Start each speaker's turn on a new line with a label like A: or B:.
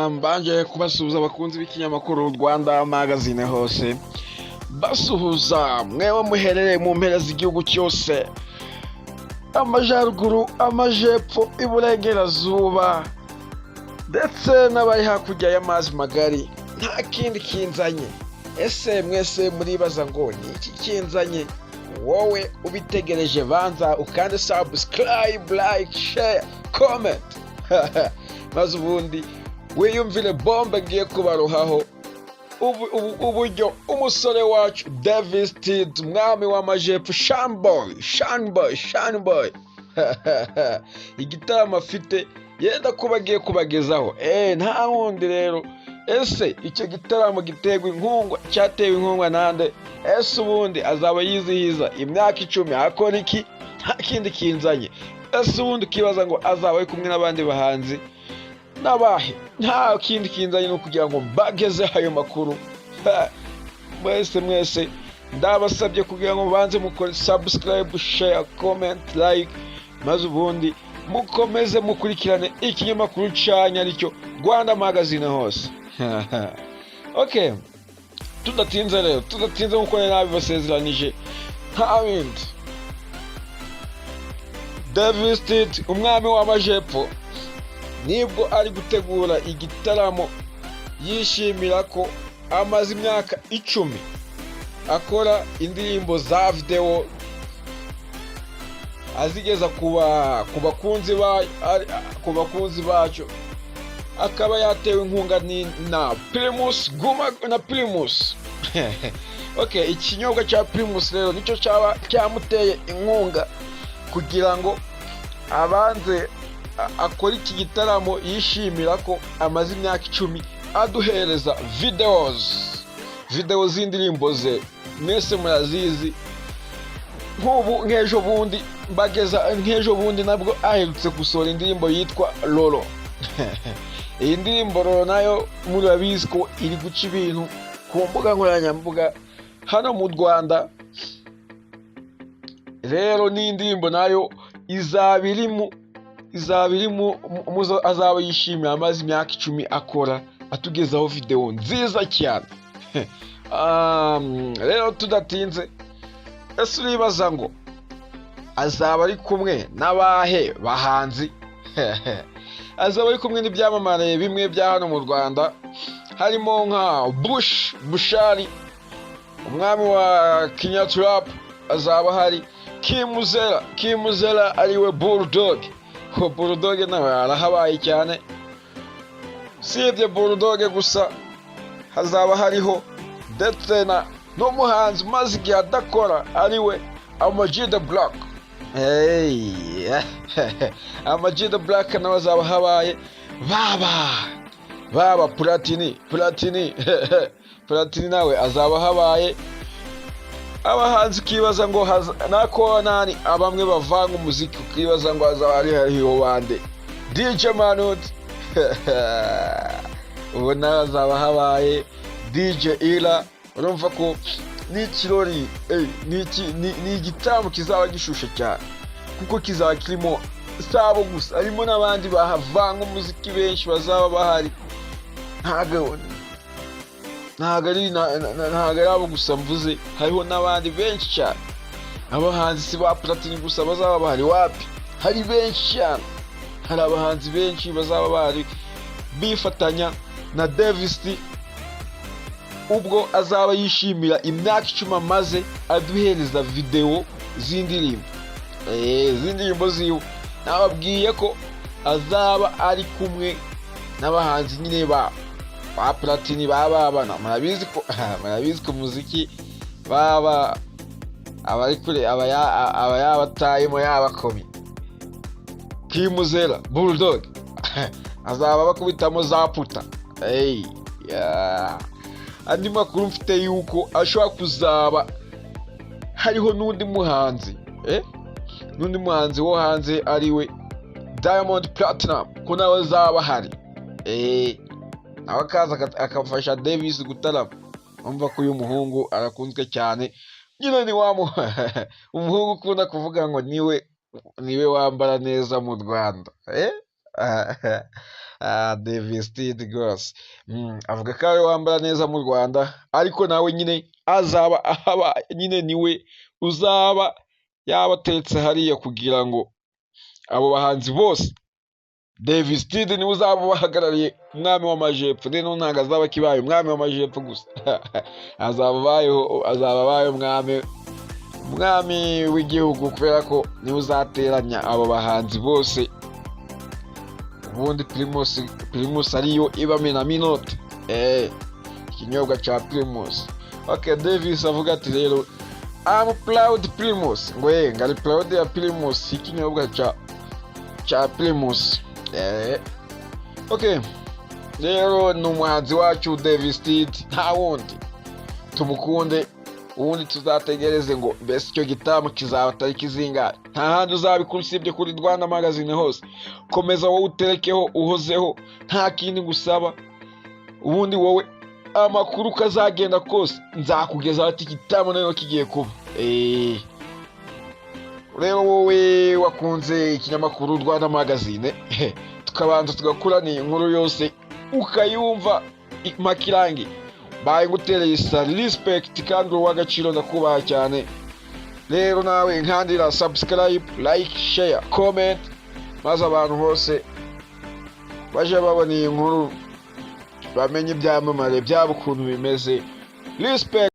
A: Mbanje kubasuhuza abakunzi b'ikinyamakuru Rwanda Magazine hose, basuhuza mwewe muherereye mu mpera z'igihugu cyose, amajyaruguru, amajepfo, iburengerazuba ndetse n'abari hakurya y'amazi magari. Nta kindi kinzanye. Ese mwese muribaza ngo ni iki kinzanye? Wowe ubitegereje banza ukande subscribe, like, share, comment maze ubundi wiyumvire bombe ngiye kubarohaho uburyo umusore wacu Davis Tid, umwami w'amajepfo, Shanboy igitaramo afite yenda kuba agiye kubagezaho. Nta wundi rero. Ese icyo gitaramo cyatewe inkunga nande? Ese ubundi azaba yizihiza imyaka 10 akora iki? Nta kindi kinzanye. Ese ubundi ukibaza ngo azaba ari kumwe n'abandi bahanzi n'abahe? Nta kindi kinzanye no kugira ngo mbagezeho ayo makuru. Mwese ndabasabye kugira ngo banze mukore subscribe, share, comment, like, maze ubundi mukomeze mukurikirane ikinyamakuru cyanyu aricyo Rwanda Magazine hose. Okay, tudatinze nkuko nabibasezeranije, nta bindi. Davis Tid, umwami w'amajepfo, nibwo ari gutegura igitaramo yishimira ko amaze imyaka 10 akora indirimbo za video azigeza ku bakunzi bacyo. Akaba yatewe inkunga na Primus Guma na Primus. Okay, ikinyobwa cya Primus rero nicyo cyaba cyamuteye inkunga kugira ngo abanze akora iki gitaramo yishimira ko amaze imyaka 10 aduhereza video z'indirimbo ze. Mwese murazizi. Nk'ejo bundi nabwo aherutse gusohora indirimbo yitwa Lolo. Iyi ndirimbo Lolo nayo murabizi ko iri guca ibintu ku mbuga nkoranyambaga hano mu Rwanda. Rero ni indirimbo nayo izaba yishimira amaze imyaka 10 akora, atugezaho video nziza cyane. Rero tudatinze, ese uribaza ngo azaba ari kumwe n'abahe bahanzi? Azaba ari kumwe n'ibyamamare bimwe bya hano mu Rwanda, harimo nka Bushari, umwami wa Kenya Trap, azaba hari Kimuzera ariwe Bulldog. Bulldog nawe arahabaye cyane. Sibye Bulldog gusa, hazaba hariho ndetse n'umuhanzi umaze igihe adakora ariwe Ama-G The Black. Ama-G The Black nawe azaba habaye. Baba Platini nawe azaba habaye. Abahanzi ukibaza ngo nako nani, abamwe bavanga umuziki ukibaza ngo hazaba hariho bande. DJ Manud ubu nawe azaba habaye. DJ Ira. Urumva ko ni ikirori, ni igitaramo kizaba gishushe cyane, kuko kizaba kirimo sabo gusa, harimo n'abandi bahavanga umuziki benshi bazaba bahari. Ntago ari abo gusa mvuze, hariho n'abandi benshi cyane. Abahanzi si ba Platini gusa bazaba bahari, wapi, hari benshi cyane. Hari abahanzi benshi bazaba bahari bifatanya na Davis Tid ubwo azaba yishimira imyaka 10 amaze aduhereza video z'indirimbo ziwe. Nababwiye ko azaba ari kumwe n'abahanzi nyine ba Platini babana. Murabizi ko muziki baba abari kure aba yabatayemo yabakomi. Kimuzera, Bulldog azaba bakubitamo za puta. Andi makuru mfite yuko ashobora kuzaba hariho n'undi muhanzi wo hanze ariwe Diamond Platinum, ko nawe azaba hari. Nawe akaza akafasha Davis gutarama. Umva ko uyu muhungu arakunzwe cyane. Nyine ni umuhungu ukunda kuvuga ngo niwe wambara neza mu Rwanda. Davis D rwose avuga ko ariwe wambara neza mu Rwanda, ariko nawe nyine azaba ahaba, nyine niwe uzaba yabateretse hariya kugira ngo abo bahanzi bose Davis D niwe uzaba bahagarariye umwami w'amajepfo. Rero ntabwo azaba kibaye umwami w'amajepfo gusa azaba abaye umwami w'igihugu, kubera ko niwe uzateranya abo bahanzi bose, ubundi Primus ariyo ibamena minota ikinyobwa ca Primus. Okay, Davis avuga ati rero I'm proud Primus, ngari proud ya Primus, ikinyobwa ca Primus. Okay, rero ni umuhanzi wacu Davis D, nta wundi, tumukunde, ubundi tuzategereze ngo mbese icyo gitaramo kizaba tariki zingahe. Nta handi uzabikora usibye kuri Rwanda Magazine hose. Komeza wowe uterekeho uhozeho, nta kindi ngusaba, ubundi wowe amakuru kazagenda kose nzakugeza ati igitaramo rero kigiye kuba. Rero wowe wakunze ikinyamakuru Rwanda Magazine, tukabanza tugakurana inkuru yose ukayumva makirangi, baye ngutereye respect kandi uw'agaciro, ndakubaha cyane. Rero nawe nkandira subscribe, like, share, comment, maze abantu bose baje babona iyi nkuru bamenye ibyamamare byabo ukuntu bimeze. Respect.